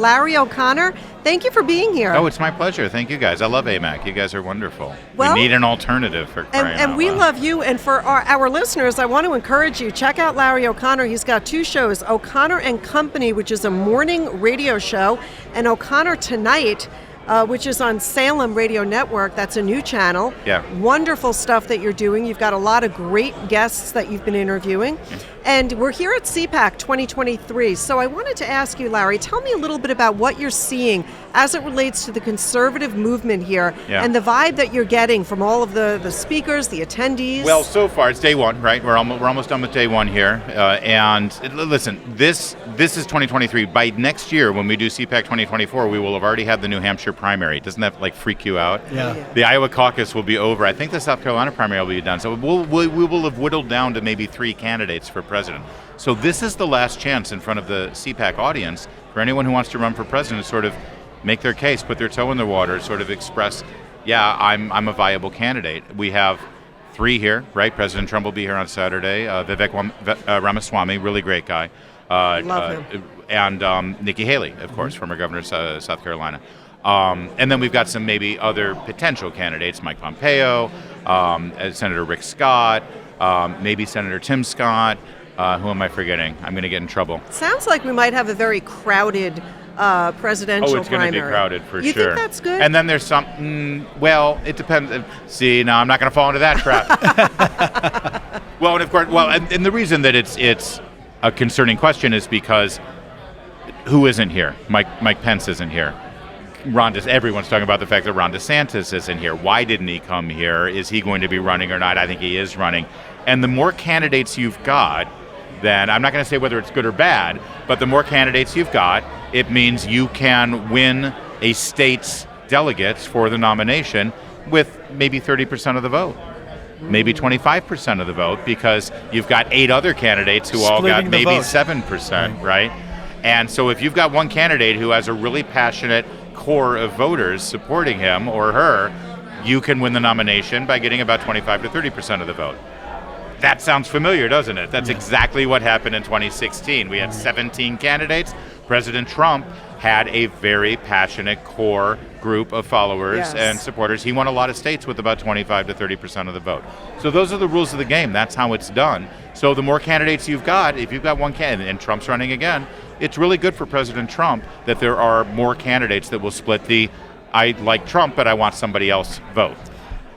Larry O'Connor. Thank you for being here. Oh, it's my pleasure. Thank you guys. I love AMAC. You guys are wonderful. Well, we need an alternative for crying out loud. And we love you. And for our listeners, I want to encourage you, check out Larry O'Connor. He's got 2 shows, O'Connor and Company, which is a morning radio show, and O'Connor Tonight, which is on Salem Radio Network. That's a new channel. Yeah. Wonderful stuff that you're doing. You've got a lot of great guests that you've been interviewing. Yeah. And we're here at CPAC 2023. So I wanted to ask you, Larry, tell me a little bit about what you're seeing as it relates to the conservative movement here and the vibe that you're getting from all of the speakers, the attendees. Well, so far, it's day one, right? We're almost done with day one here. And listen, this is 2023. By next year, when we do CPAC 2024, we will have already had the New Hampshire primary. Doesn't that freak you out? Yeah. The Iowa caucus will be over. I think the South Carolina primary will be done. So we will have whittled down to maybe 3 candidates for president. So this is the last chance in front of the CPAC audience for anyone who wants to run for president to sort of make their case, put their toe in the water, sort of express, I'm a viable candidate. We have 3 here, right? President Trump will be here on Saturday. Vivek Ramaswamy, really great guy. Love him. And Nikki Haley, of course, former governor of South Carolina. And then we've got some maybe other potential candidates, Mike Pompeo, Senator Rick Scott, maybe Senator Tim Scott. Who am I forgetting? I'm going to get in trouble. Sounds like we might have a very crowded presidential primary. Oh, it's going to be crowded for sure. You think that's good? And then there's some, well, it depends. See, no, I'm not going to fall into that trap. Well, and of course, and the reason that it's a concerning question is because who isn't here? Mike Pence isn't here. Everyone's talking about the fact that Ron DeSantis isn't here. Why didn't he come here? Is he going to be running or not? I think he is running. And the more candidates you've got, then I'm not going to say whether it's good or bad, but the more candidates you've got, it means you can win a state's delegates for the nomination with maybe 30% of the vote, maybe 25% of the vote, because you've got 8 other candidates who all got maybe 7%, right? And so if you've got one candidate who has a really passionate core of voters supporting him or her, you can win the nomination by getting about 25 to 30% of the vote. That sounds familiar, doesn't it? That's exactly what happened in 2016. We had 17 candidates. President Trump had a very passionate core group of followers and supporters. He won a lot of states with about 25 to 30% of the vote. So those are the rules of the game. That's how it's done. So the more candidates you've got, if you've got one candidate, and Trump's running again, it's really good for President Trump that there are more candidates that will split the I like Trump, but I want somebody else vote.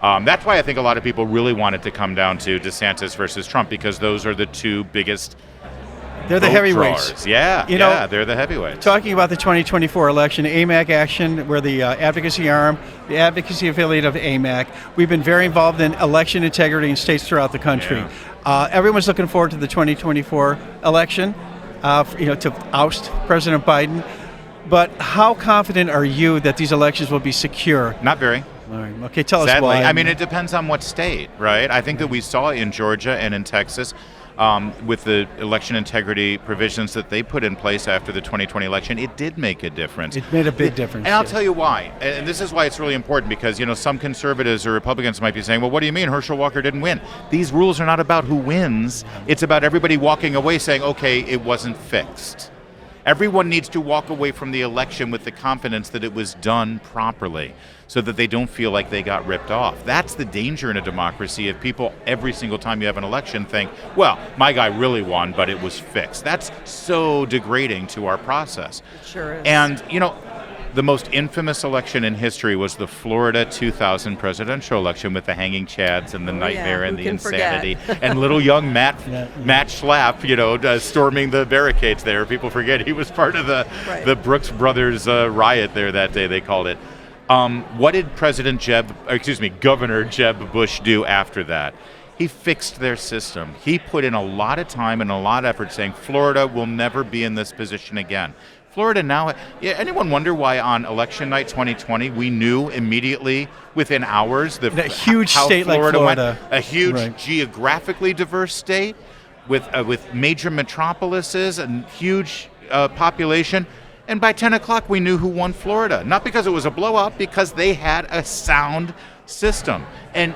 That's why I think a lot of people really want it to come down to DeSantis versus Trump, because those are the 2 biggest They're the heavyweights. Drawers. Yeah, they're the heavyweights. Talking about the 2024 election, AMAC Action, we're the advocacy arm, the advocacy affiliate of AMAC. We've been very involved in election integrity in states throughout the country. Yeah. Everyone's looking forward to the 2024 election, to oust President Biden. But how confident are you that these elections will be secure? Not very. All right. Okay, tell Sadly, us why. I mean, it depends on what state, right? I think that we saw in Georgia and in Texas with the election integrity provisions that they put in place after the 2020 election, it did make a difference. It made a big difference. And I'll tell you why. And this is why it's really important, because, some conservatives or Republicans might be saying, well, what do you mean Herschel Walker didn't win? These rules are not about who wins. It's about everybody walking away saying, okay, it wasn't fixed. Everyone needs to walk away from the election with the confidence that it was done properly, so that they don't feel like they got ripped off. That's the danger in a democracy, if people every single time you have an election think, well, my guy really won, but it was fixed. That's so degrading to our process. It sure is. And, the most infamous election in history was the Florida 2000 presidential election with the hanging chads and the nightmare and the insanity. And little young Matt Schlapp, storming the barricades there. People forget he was part of the Brooks Brothers riot there that day, they called it. What did Governor Jeb Bush do after that? He fixed their system. He put in a lot of time and a lot of effort saying Florida will never be in this position again. Florida now, anyone wonder why on election night 2020 we knew immediately within hours that huge how state Florida like Florida went, a huge geographically diverse state with major metropolises and huge population, and by 10 o'clock we knew who won Florida. Not because it was a blowout, because they had a sound system. And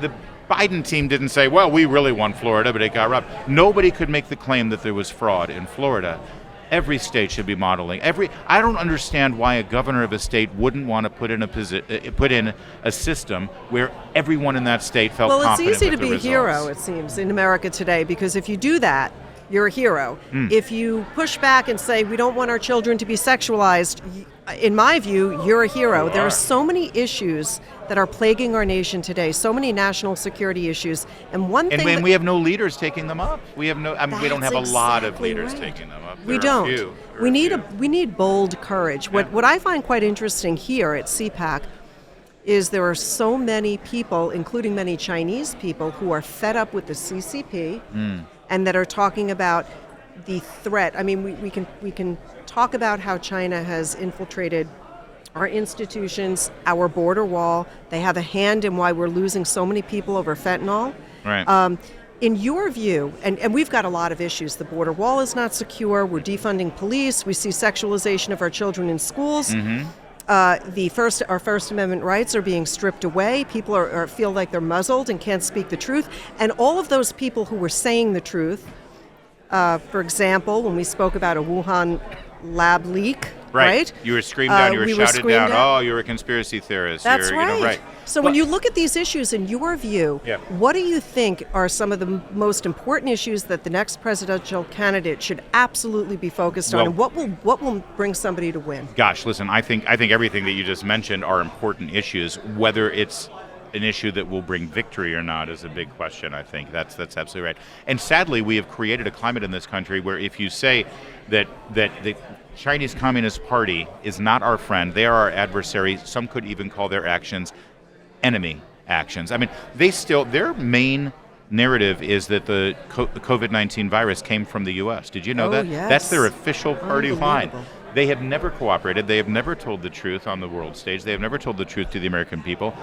the Biden team didn't say, well, we really won Florida, but it got robbed. Nobody could make the claim that there was fraud in Florida. Every state should be modeling. I don't understand why a governor of a state wouldn't want to put in a system where everyone in that state felt confident. Well, it's easy to with the be a results. hero, it seems, in America today, because if you do that, you're a hero. If you push back and say we don't want our children to be sexualized, in my view, you're a hero. There are so many issues that are plaguing our nation today, so many national security issues, and one thing. And we have no leaders taking them up. We have no. I mean, we don't have a lot of exactly leaders right. taking them up. We There are a don't. few. There We are a need few. we need bold courage. What I find quite interesting here at CPAC is there are so many people, including many Chinese people, who are fed up with the CCP and that are talking about the threat. I mean, we can talk about how China has infiltrated our institutions, our border wall. They have a hand in why we're losing so many people over fentanyl. Right. In your view, and we've got a lot of issues. The border wall is not secure. We're defunding police. We see sexualization of our children in schools. Our First Amendment rights are being stripped away. People feel like they're muzzled and can't speak the truth. And all of those people who were saying the truth, for example, when we spoke about a Wuhan lab leak, right? You were screamed down. You were we were shouted screamed down. down. Oh, you're a conspiracy theorist. That's you're, right. Right. So when you look at these issues in your view, what do you think are some of the most important issues that the next presidential candidate should absolutely be focused on, and what will bring somebody to win? Gosh, listen, I think everything that you just mentioned are important issues. Whether it's an issue that will bring victory or not is a big question. I think that's absolutely right. And sadly, we have created a climate in this country where if you say that the Chinese Communist Party is not our friend, they are our adversary. Some could even call their actions enemy actions. I mean, their main narrative is that the COVID-19 virus came from the U.S. Did you know that? Yes. That's their official party line. Unbelievable. They have never cooperated. They have never told the truth on the world stage. They have never told the truth to the American people.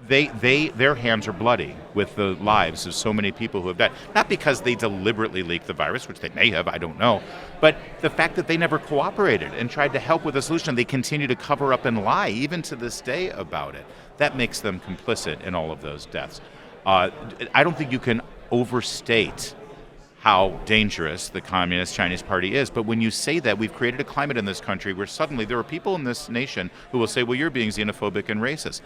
Their hands are bloody with the lives of so many people who have died. Not because they deliberately leaked the virus, which they may have, I don't know, but the fact that they never cooperated and tried to help with a solution. They continue to cover up and lie, even to this day, about it. That makes them complicit in all of those deaths. I don't think you can overstate how dangerous the Communist Chinese Party is. But when you say that, we've created a climate in this country where suddenly there are people in this nation who will say, well, you're being xenophobic and racist.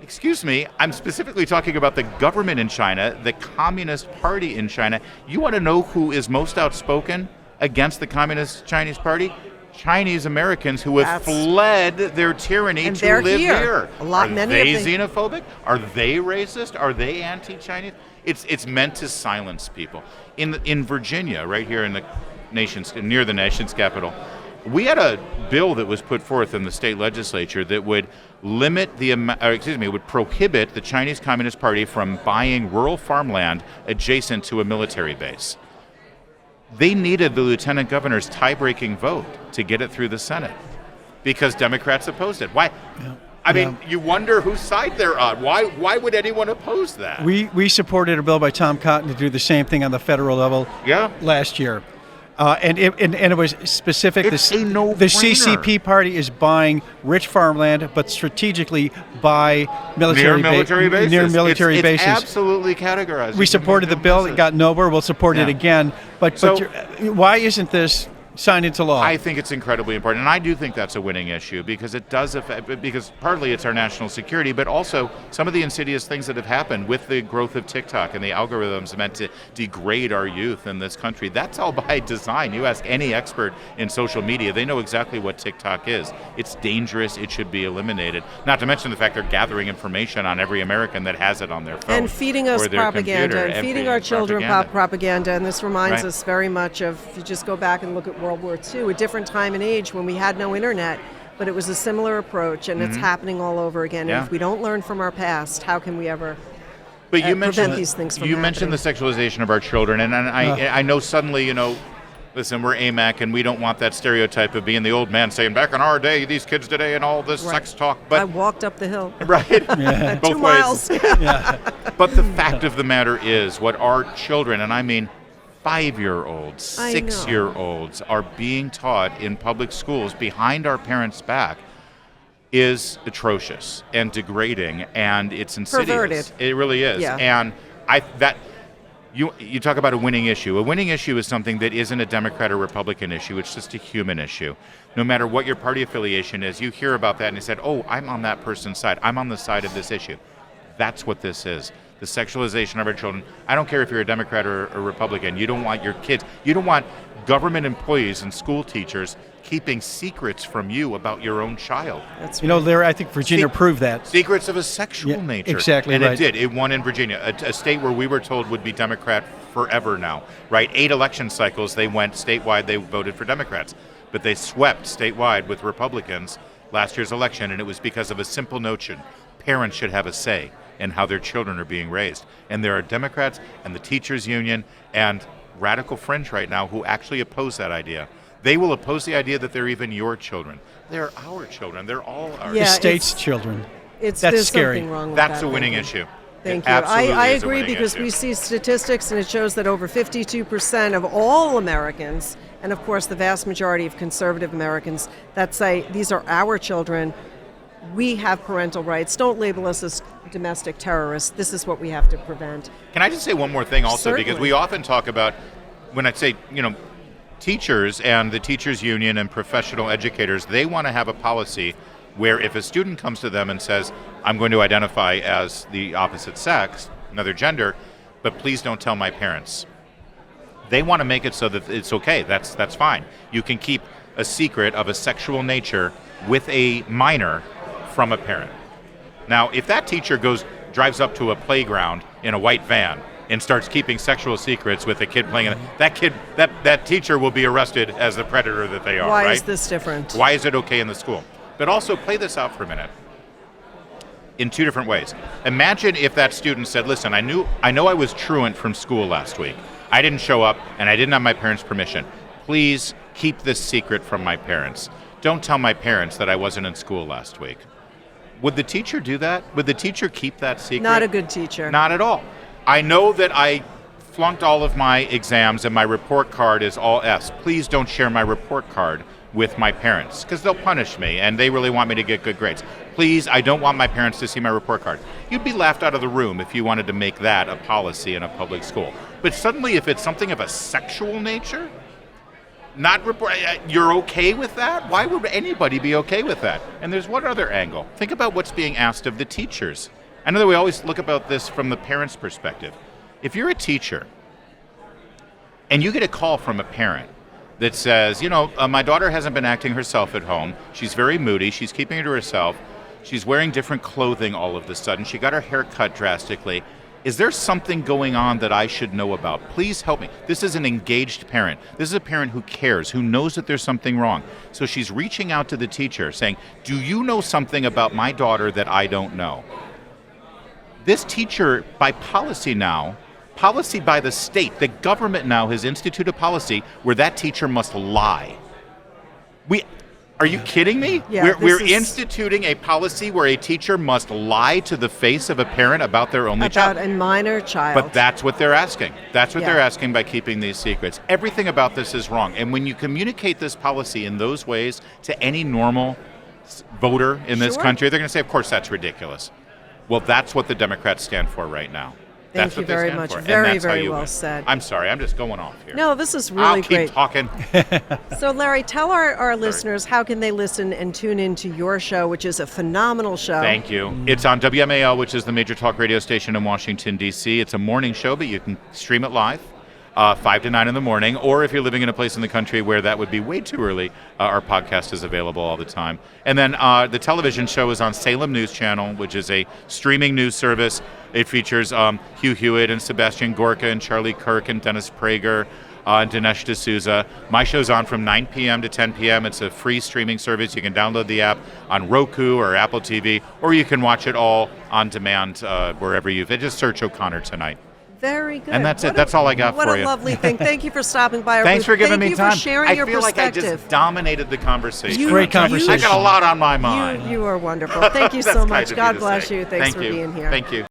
Excuse me, I'm specifically talking about the government in China, the Communist Party in China. You want to know who is most outspoken against the Communist Chinese Party? Chinese Americans who have fled their tyranny to live here. Are they xenophobic? Are they racist? Are they anti-Chinese? It's meant to silence people. In Virginia, right here in the near the nation's capital, we had a bill that was put forth in the state legislature that would would prohibit the Chinese Communist Party from buying rural farmland adjacent to a military base. They needed the lieutenant governor's tie-breaking vote to get it through the Senate because Democrats opposed it. Why? Yeah. I mean, you wonder whose side they're on. Why would anyone oppose that? We supported a bill by Tom Cotton to do the same thing on the federal level last year. And it was specific. It's a no-brainer. The CCP party is buying rich farmland, but strategically by military bases. Near military bases. It's absolutely categorized. We supported the bill. It got nowhere. We'll support it again. But why isn't this signed into law? I think it's incredibly important, and I do think that's a winning issue because it does affect, because partly it's our national security, but also some of the insidious things that have happened with the growth of TikTok and the algorithms meant to degrade our youth in this country. That's all by design. You ask any expert in social media, they know exactly what TikTok is. It's dangerous. It should be eliminated. Not to mention the fact they're gathering information on every American that has it on their phone. And feeding us propaganda, and feeding our children propaganda. And this reminds us very much of, if you just go back and look at World War II, a different time and age when we had no internet, but it was a similar approach, and it's happening all over again. And if we don't learn from our past, how can we ever prevent these things from happening? You mentioned the sexualization of our children, and I know suddenly, listen, we're AMAC, and we don't want that stereotype of being the old man saying, back in our day, these kids today, and all this sex talk. But I walked up the hill. Right? Both 2 miles. But the fact of the matter is, what our children, and I mean 5-year-olds, 6-year-olds, are being taught in public schools behind our parents' back is atrocious and degrading, and it's insidious. Perverted. It really is. Yeah. And You talk about a winning issue. A winning issue is something that isn't a Democrat or Republican issue. It's just a human issue. No matter what your party affiliation is, you hear about that and you said, oh, I'm on that person's side. I'm on the side of this issue. That's what this is. The sexualization of our children. I don't care if you're a Democrat or a Republican. You don't want your kids, you don't want government employees and school teachers keeping secrets from you about your own child. That's Larry, I think Virginia proved that. Secrets of a sexual nature. Exactly, and right. it did. It won in Virginia, a state where we were told would be Democrat forever now, right? 8 election cycles, they went statewide, they voted for Democrats. But they swept statewide with Republicans last year's election, and it was because of a simple notion. Parents should have a say in how their children are being raised. And there are Democrats and the teachers union and radical fringe right now who actually oppose that idea. They will oppose the idea that they're even your children. They're our children. They're all our The state's children. That's That's scary. Something wrong with That's that a winning thinking. issue. Thank It you. absolutely I is a agree winning because issue. we see statistics and it shows that over 52% of all Americans, and of course the vast majority of conservative Americans, that say these are our children, we have parental rights. Don't label us as domestic terrorists. This is what we have to prevent. Can I just say one more thing also? Certainly. Because we often talk about, when I say, teachers and the teachers union and professional educators, they want to have a policy where if a student comes to them and says, I'm going to identify as the opposite sex, another gender, but please don't tell my parents. They want to make it so that it's okay. That's fine. You can keep a secret of a sexual nature with a minor from a parent. Now, if that teacher drives up to a playground in a white van and starts keeping sexual secrets with a kid playing, that teacher will be arrested as the predator that they are. Why right? is this different? Why is it okay in the school? But also play this out for a minute in 2 different ways. Imagine if that student said, listen, I know I was truant from school last week. I didn't show up and I didn't have my parents' permission. Please keep this secret from my parents. Don't tell my parents that I wasn't in school last week. Would the teacher do that? Would the teacher keep that secret? Not a good teacher. Not at all. I know that I flunked all of my exams and my report card is all S. Please don't share my report card with my parents because they'll punish me and they really want me to get good grades. Please, I don't want my parents to see my report card. You'd be laughed out of the room if you wanted to make that a policy in a public school. But suddenly if it's something of a sexual nature, you're okay with that? Why would anybody be okay with that? And there's one other angle. Think about what's being asked of the teachers. I know that we always look about this from the parent's perspective. If you're a teacher and you get a call from a parent that says, my daughter hasn't been acting herself at home. She's very moody. She's keeping it to herself. She's wearing different clothing all of a sudden. She got her hair cut drastically. Is there something going on that I should know about? Please help me. This is an engaged parent. This is a parent who cares, who knows that there's something wrong. So she's reaching out to the teacher saying, do you know something about my daughter that I don't know? This teacher, by policy by the state, the government now has instituted a policy where that teacher must lie. Are you kidding me? Yeah, we're instituting a policy where a teacher must lie to the face of a parent about their only child. About a minor child. But that's what they're asking. That's what Yeah. they're asking by keeping these secrets. Everything about this is wrong. And when you communicate this policy in those ways to any normal voter in this Sure. country, they're going to say, of course, that's ridiculous. Well, that's what the Democrats stand for right now. Thank That's you what they very stand much. for. And Very, that's how very you well win. said. I'm sorry, I'm just going off here. No, this is really I'll keep great. talking. So, Larry, tell our listeners how can they listen and tune into your show, which is a phenomenal show. Thank you. It's on WMAL, which is the major talk radio station in Washington, D.C. It's a morning show, but you can stream it live, 5 to 9 in the morning. Or if you're living in a place in the country where that would be way too early, our podcast is available all the time. And then the television show is on Salem News Channel, which is a streaming news service. It features Hugh Hewitt and Sebastian Gorka and Charlie Kirk and Dennis Prager and Dinesh D'Souza. My show's on from 9 p.m. to 10 p.m. It's a free streaming service. You can download the app on Roku or Apple TV, or you can watch it all on demand wherever just search O'Connor Tonight. Very good. And that's it. That's all I got for you. What a lovely thing. Thank you for stopping by our Thanks booth. for giving me Thank time. you for sharing your I feel like I perspective. just dominated the conversation. Great conversation. I got a lot on my mind. You are wonderful. Thank you That's so kind much. of you God to bless say. you. Thanks Thank for you. being here. Thank you.